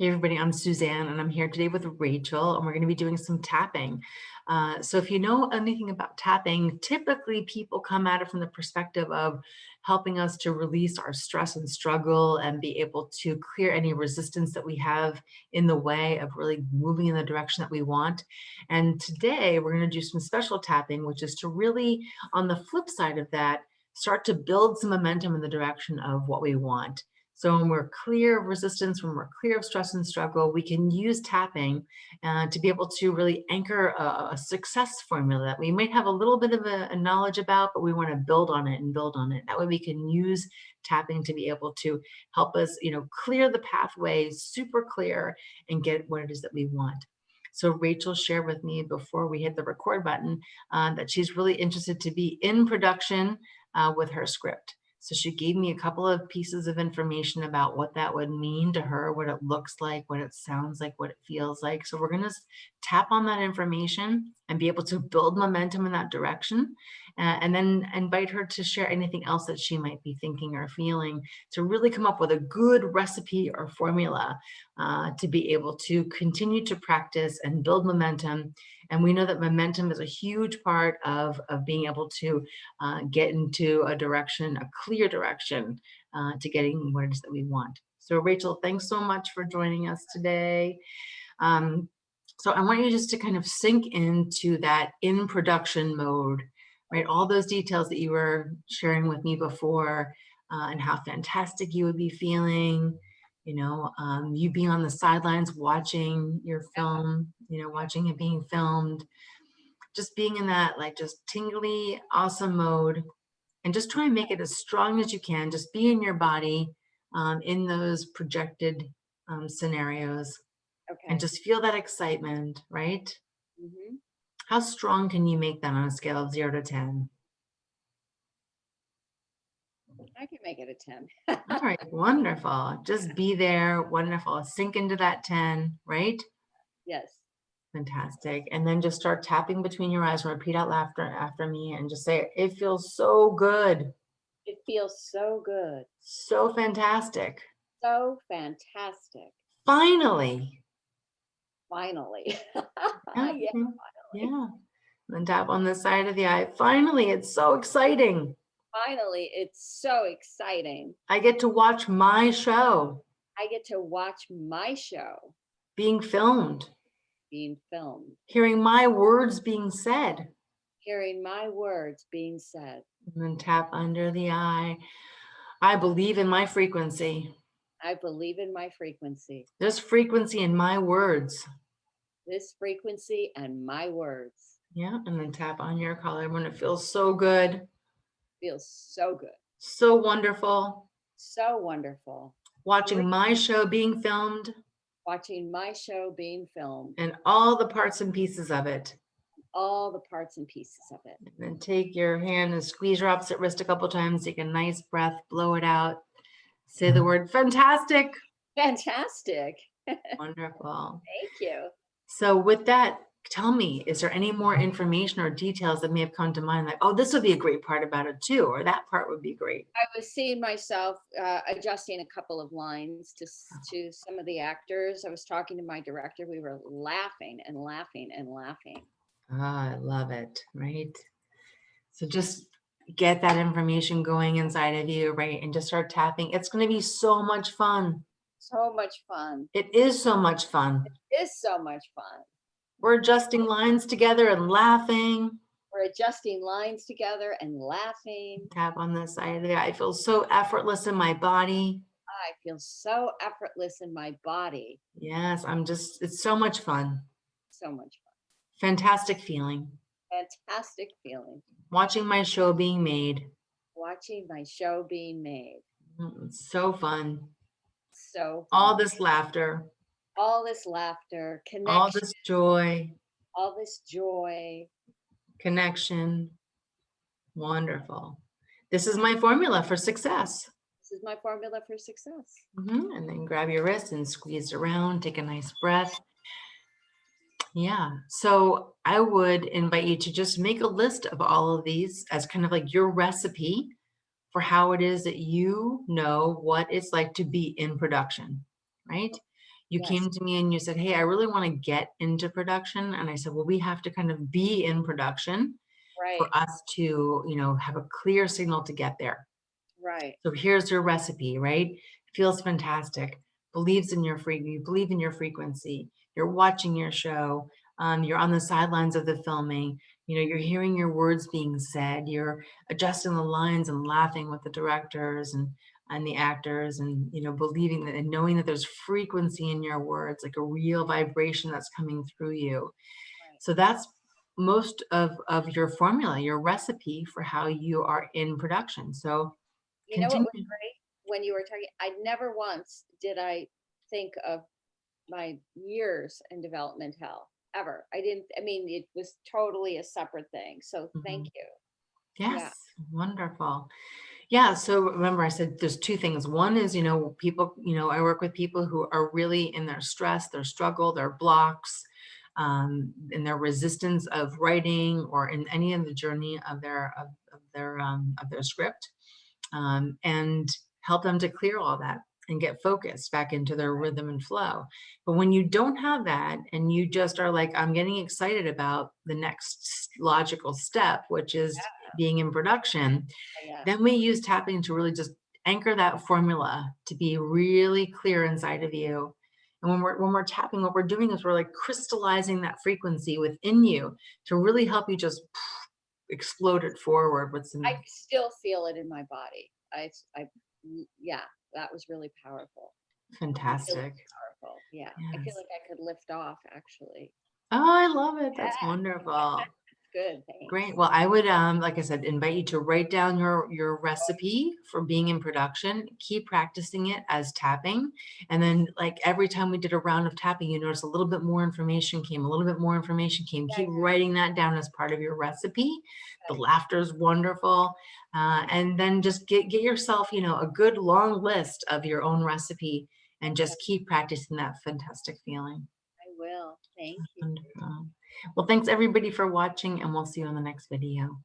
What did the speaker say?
Hey everybody, I'm Suzanne and I'm here today with Rachel and we're going to be doing some tapping. So if you know anything about tapping, typically people come at it from the perspective of helping us to release our stress and struggle and be able to clear any resistance that we have in the way of really moving in the direction that we want. And today we're going to do some special tapping, which is to really, on the flip side of that, start to build some momentum in the direction of what we want. So when we're clear of resistance, when we're clear of stress and struggle, we can use tapping to be able to really anchor a success formula that we might have a little bit of a knowledge about, but we want to build on it and build on it. That way we can use tapping to be able to help us, clear the pathway super clear and get what it is that we want. So Rachel shared with me before we hit the record button that she's really interested to be in production with her script. So she gave me a couple of pieces of information about what that would mean to her, what it looks like, what it sounds like, what it feels like. So we're going to tap on that information and be able to build momentum in that direction, and then invite her to share anything else that she might be thinking or feeling to really come up with a good recipe or formula to be able to continue to practice and build momentum. And we know that momentum is a huge part of being able to get into a direction, a clear direction to getting what it is that we want. So Rachel, thanks so much for joining us today. So I want you just to kind of sink into that in production mode, right? All those details that you were sharing with me before and how fantastic you would be feeling, you being on the sidelines watching your film, watching it being filmed, just being in that like just tingly, awesome mode, and just try and make it as strong as you can. Just be in your body in those projected scenarios and Okay. just feel that excitement, right? hmm How strong can you make that on a scale of 0 to 10? I can make it a 10. All right, wonderful. Just be there. Wonderful. Sink into that 10, right? Yes. Fantastic. And then just start tapping between your eyes and repeat out laughter after me and just say, it feels so good. It feels so good. So fantastic. So fantastic. Finally. Finally. Yeah. Yeah, Mhm. finally. Yeah. And then tap on the side of the eye. Finally, it's so exciting. Finally, it's so exciting. I get to watch my show I get to watch my show being filmed, being filmed, hearing my words being said. hearing my words being said. And then tap under the eye. I believe in my frequency. I believe in my frequency, There's frequency in my words. this frequency and my words. Yeah. And then tap on your collarbone. It feels so good. Feels so good. So wonderful. So wonderful. Watching Great. my show being filmed Watching my show being filmed, and all the parts and pieces of it. all the parts and pieces of it. And then take your hand and squeeze your opposite wrist a couple times. Take a nice breath, blow it out. Say the word fantastic. Fantastic. Wonderful. Thank you. So with that, tell me, is there any more information or details that may have come to mind? Like, oh, this would be a great part about it too, or that part would be great. I was seeing myself adjusting a couple of lines to some of the actors. I was talking to my director. We were laughing and laughing and laughing. Ah, I love it, right? So just get that information going inside of you, right? And just start tapping. It's going to be so much fun. So much fun. It is so much fun. It is so much fun. We're adjusting lines together and laughing. We're adjusting lines together and laughing. Tap on the side of the eye. I feel so effortless in my body. I feel so effortless in my body. Yes, it's so much fun. So much Fantastic feeling. fun. Fantastic feeling. Watching my show being made. Watching my show being made. It's so fun. So All fun. this laughter, All this laughter, all connection, this joy, all this joy. connection. Wonderful. This is my formula for success. This is my formula for success. And then grab your wrist and squeeze it around. Take a nice breath. Yeah. So I would invite you to just make a list of all of these as kind of like your recipe for how it is that you know what it's like to be in production, right? You Yes. came to me and you said, "Hey, I really want to get into production." And I said, "Well, we have to kind of be in production for Right. us to, have a clear signal to get there. Right. So here's your recipe, right? Feels fantastic. Believes in you believe in your frequency. You're watching your show. You're on the sidelines of the filming. You're hearing your words being said. You're adjusting the lines and laughing with the directors and the actors, and believing that and knowing that there's frequency in your words, like a real vibration that's coming through you. Right. So that's most of your formula, your recipe for how you are in production. So You know what continue. was great when you were talking? I never once did I think of my years in development hell ever. I didn't. I mean, it was totally a separate thing. So thank Mhm. you. Yeah. Yes, wonderful. Yeah, so remember I said there's two things. One is, people, I work with people who are really in their stress, their struggle, their blocks, in their resistance of writing or in any of the journey of their script, and help them to clear all that and get focused back into their rhythm and flow. But when you don't have that and you just are like, I'm getting excited about the next logical step, which is being in production, Yeah. then we use tapping to really just anchor that formula to be really clear inside of you. And when we're tapping, what we're doing is we're like crystallizing that frequency within you to really help you just explode it forward with I some still feel it in my body. Yeah, that was really powerful. It really fantastic. is powerful. Yeah. I feel Yes. like I could lift off actually. Oh, I love it. That's Yeah. wonderful. Good. Great. Thanks. Well, I would, like I said, invite you to write down your recipe for being in production. Keep practicing it as tapping, and then like every time we did a round of tapping, you notice a little bit more information came, a little bit more information came. Yeah. Keep writing that down as part of your recipe. The Okay. laughter is wonderful, and then just get yourself, a good long list of your own recipe, and Okay. just keep practicing that fantastic feeling. I will. Thank you. Wonderful. Well, thanks everybody for watching, and we'll see you on the next video.